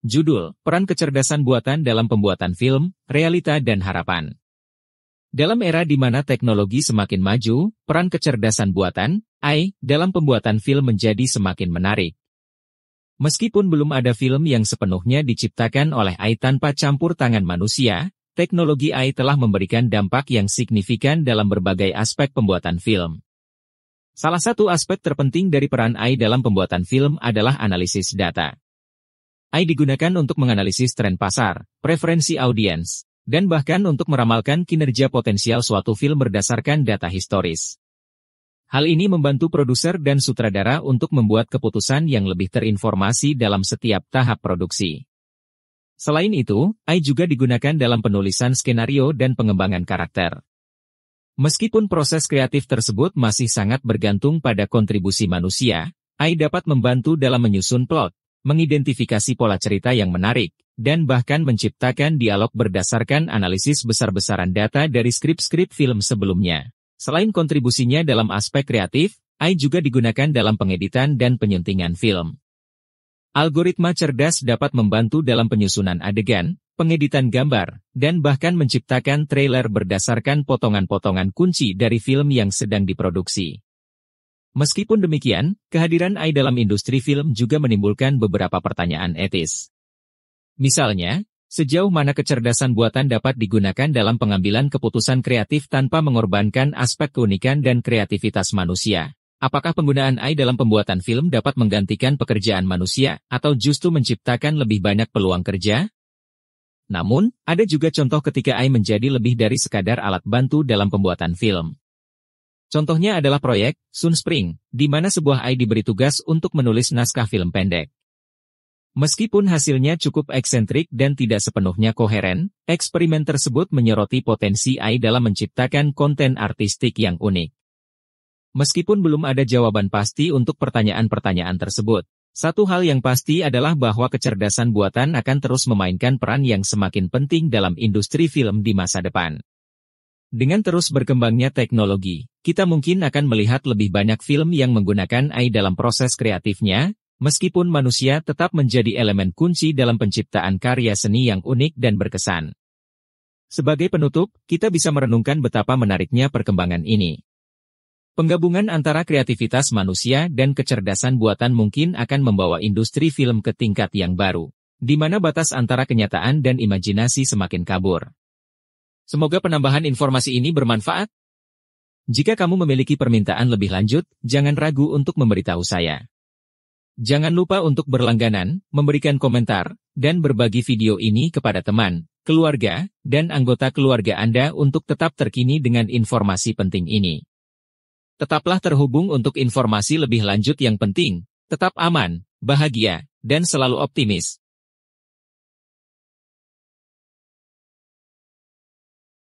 Judul, Peran Kecerdasan Buatan dalam Pembuatan Film, Realita dan Harapan. Dalam era di mana teknologi semakin maju, peran kecerdasan buatan, AI, dalam pembuatan film menjadi semakin menarik. Meskipun belum ada film yang sepenuhnya diciptakan oleh AI tanpa campur tangan manusia, teknologi AI telah memberikan dampak yang signifikan dalam berbagai aspek pembuatan film. Salah satu aspek terpenting dari peran AI dalam pembuatan film adalah analisis data. AI digunakan untuk menganalisis tren pasar, preferensi audiens, dan bahkan untuk meramalkan kinerja potensial suatu film berdasarkan data historis. Hal ini membantu produser dan sutradara untuk membuat keputusan yang lebih terinformasi dalam setiap tahap produksi. Selain itu, AI juga digunakan dalam penulisan skenario dan pengembangan karakter. Meskipun proses kreatif tersebut masih sangat bergantung pada kontribusi manusia, AI dapat membantu dalam menyusun plot, mengidentifikasi pola cerita yang menarik, dan bahkan menciptakan dialog berdasarkan analisis besar-besaran data dari skrip-skrip film sebelumnya. Selain kontribusinya dalam aspek kreatif, AI juga digunakan dalam pengeditan dan penyuntingan film. Algoritma cerdas dapat membantu dalam penyusunan adegan, pengeditan gambar, dan bahkan menciptakan trailer berdasarkan potongan-potongan kunci dari film yang sedang diproduksi. Meskipun demikian, kehadiran AI dalam industri film juga menimbulkan beberapa pertanyaan etis. Misalnya, sejauh mana kecerdasan buatan dapat digunakan dalam pengambilan keputusan kreatif tanpa mengorbankan aspek keunikan dan kreativitas manusia? Apakah penggunaan AI dalam pembuatan film dapat menggantikan pekerjaan manusia, atau justru menciptakan lebih banyak peluang kerja? Namun, ada juga contoh ketika AI menjadi lebih dari sekadar alat bantu dalam pembuatan film. Contohnya adalah proyek Sunspring, di mana sebuah AI diberi tugas untuk menulis naskah film pendek. Meskipun hasilnya cukup eksentrik dan tidak sepenuhnya koheren, eksperimen tersebut menyoroti potensi AI dalam menciptakan konten artistik yang unik. Meskipun belum ada jawaban pasti untuk pertanyaan-pertanyaan tersebut, satu hal yang pasti adalah bahwa kecerdasan buatan akan terus memainkan peran yang semakin penting dalam industri film di masa depan. Dengan terus berkembangnya teknologi, kita mungkin akan melihat lebih banyak film yang menggunakan AI dalam proses kreatifnya, meskipun manusia tetap menjadi elemen kunci dalam penciptaan karya seni yang unik dan berkesan. Sebagai penutup, kita bisa merenungkan betapa menariknya perkembangan ini. Penggabungan antara kreativitas manusia dan kecerdasan buatan mungkin akan membawa industri film ke tingkat yang baru, di mana batas antara kenyataan dan imajinasi semakin kabur. Semoga penambahan informasi ini bermanfaat. Jika kamu memiliki permintaan lebih lanjut, jangan ragu untuk memberitahu saya. Jangan lupa untuk berlangganan, memberikan komentar, dan berbagi video ini kepada teman, keluarga, dan anggota keluarga Anda untuk tetap terkini dengan informasi penting ini. Tetaplah terhubung untuk informasi lebih lanjut yang penting, tetap aman, bahagia, dan selalu optimis.